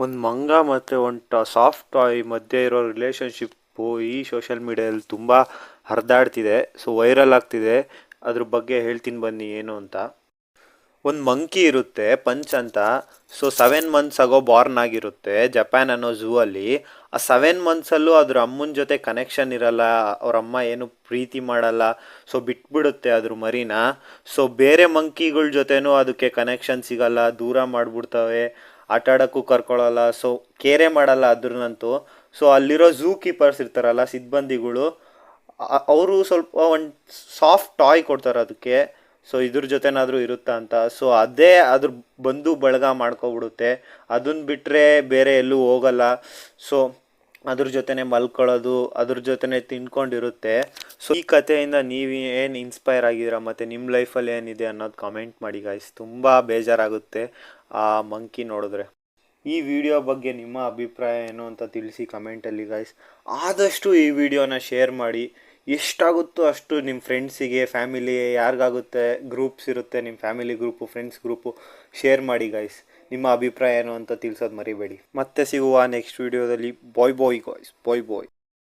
ಒಂದು ಮಂಗ ಮತ್ತು ಒಂದು ಸಾಫ್ಟ್ ಟಾಯ್ ಮಧ್ಯೆ ಇರೋ ರಿಲೇಷನ್ಶಿಪ್ಪು ಈ ಸೋಷಿಯಲ್ ಮೀಡಿಯಾದಲ್ಲಿ ತುಂಬ ಹರಿದಾಡ್ತಿದೆ. ಸೊ ವೈರಲ್ ಆಗ್ತಿದೆ. ಅದ್ರ ಬಗ್ಗೆ ಹೇಳ್ತೀನಿ ಬನ್ನಿ ಏನು ಅಂತ. ಒಂದು ಮಂಕಿ ಇರುತ್ತೆ ಪಂಚ್ ಅಂತ. ಸೊ 7 ಮಂತ್ಸ್ ಆಗೋ ಬಾರ್ನ್ ಆಗಿರುತ್ತೆ ಜಪಾನ್ ಅನ್ನೋ ಝೂ ಅಲ್ಲಿ. ಆ 7 ಮಂತ್ಸಲ್ಲೂ ಅದ್ರ ಅಮ್ಮನ ಜೊತೆ ಕನೆಕ್ಷನ್ ಇರಲ್ಲ. ಅವ್ರ ಅಮ್ಮ ಏನು ಪ್ರೀತಿ ಮಾಡಲ್ಲ. ಸೊ ಬಿಟ್ಬಿಡುತ್ತೆ ಅದ್ರ ಮರಿನ. ಸೊ ಬೇರೆ ಮಂಕಿಗಳ ಜೊತೆನೂ ಅದಕ್ಕೆ ಕನೆಕ್ಷನ್ ಸಿಗಲ್ಲ, ದೂರ ಮಾಡಿಬಿಡ್ತವೆ. ಆಟ ಆಡೋಕ್ಕೂ ಕರ್ಕೊಳ್ಳಲ್ಲ. ಸೊ ಕೇರೆ ಮಾಡಲ್ಲ ಅದ್ರನ್ನಂತೂ. ಸೊ ಅಲ್ಲಿರೋ ಝೂ ಕೀಪರ್ಸ್ ಇರ್ತಾರಲ್ಲ, ಸಿಬ್ಬಂದಿಗಳು, ಅವರು ಸ್ವಲ್ಪ ಒಂದು ಸಾಫ್ಟ್ ಟಾಯ್ ಕೊಡ್ತಾರೆ ಅದಕ್ಕೆ. ಸೊ ಇದ್ರ ಜೊತೆನಾದರೂ ಇರುತ್ತಾ ಅಂತ. ಸೊ ಅದೇ ಅದ್ರ ಬಂದು ಬಳಗ ಮಾಡ್ಕೊಬಿಡುತ್ತೆ. ಅದನ್ನ ಬಿಟ್ಟರೆ ಬೇರೆ ಎಲ್ಲೂ ಹೋಗಲ್ಲ. ಸೊ ಅದ್ರ ಜೊತೆನೆ ಮಲ್ಕೊಳ್ಳೋದು, ಅದ್ರ ಜೊತೆನೆ ತಿನ್ಕೊಂಡಿರುತ್ತೆ. ಸೊ ಈ ಕಥೆಯಿಂದ ನೀವು ಏನು ಇನ್ಸ್ಪೈರ್ ಆಗಿದ್ದೀರಾ ಮತ್ತು ನಿಮ್ಮ ಲೈಫಲ್ಲಿ ಏನಿದೆ ಅನ್ನೋದು ಕಾಮೆಂಟ್ ಮಾಡಿ ಗಾಯ್ಸ್. ತುಂಬ ಬೇಜಾರಾಗುತ್ತೆ ಆ ಮಂಕಿ ನೋಡಿದ್ರೆ. ಈ ವಿಡಿಯೋ ಬಗ್ಗೆ ನಿಮ್ಮ ಅಭಿಪ್ರಾಯ ಏನು ಅಂತ ತಿಳಿಸಿ ಕಮೆಂಟಲ್ಲಿ ಗಾಯ್ಸ್. ಆದಷ್ಟು ಈ ವಿಡಿಯೋನ ಶೇರ್ ಮಾಡಿ. ಎಷ್ಟಾಗುತ್ತೋ ಅಷ್ಟು ನಿಮ್ಮ ಫ್ರೆಂಡ್ಸಿಗೆ, ಫ್ಯಾಮಿಲಿ, ಯಾರಿಗಾಗುತ್ತೆ, ಗ್ರೂಪ್ಸ್ ಇರುತ್ತೆ ನಿಮ್ಮ family group, friends group, share ಮಾಡಿ ಗಾಯ್ಸ್. ನಿಮ್ಮ ಅಭಿಪ್ರಾಯ ಏನು ಅಂತ ತಿಳಿಸೋದು ಮರಿಬೇಡಿ. ಮತ್ತೆ ಸಿಗುವ ನೆಕ್ಸ್ಟ್ ವಿಡಿಯೋದಲ್ಲಿ. ಬಾಯ್ ಬಾಯ್ ಗಾಯ್ಸ್, ಬಾಯ್ ಬಾಯ್.